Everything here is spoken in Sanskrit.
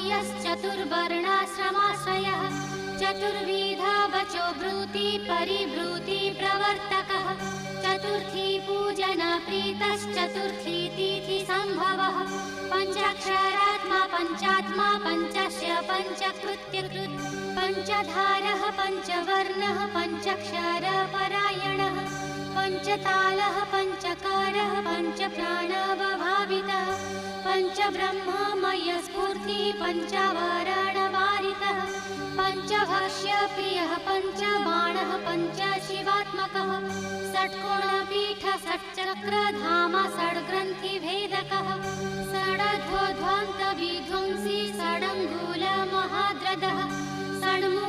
यश्चतुर्वर्णाश्रमाश्रयः चतुर्विधा वचो ब्रूति परिब्रूति प्रवर्तकः चतुर्थी पूजना प्रीतश्चतुर्थी तिथि संभवः पंचाक्षरात्मा पंचात्मा पंचस्य पंचकृत्यकृत् पंचधारः पंचवर्णः पंचाक्षरपरायणः पंचतालः पंचकारः पंचप्राणवभावितः पंचब्रह्ममयस्फूर्तिः पंचवारणवारितः पंचभाष्यप्रियः पंचबाणः पंचशिवात्मकः षट्कोणपीठ षट्चक्रधाम षड्ग्रन्थिभेदकः षडध्वध्वान्तविध्वंसी षडङ्गुलमहाद्रदः षड्मूल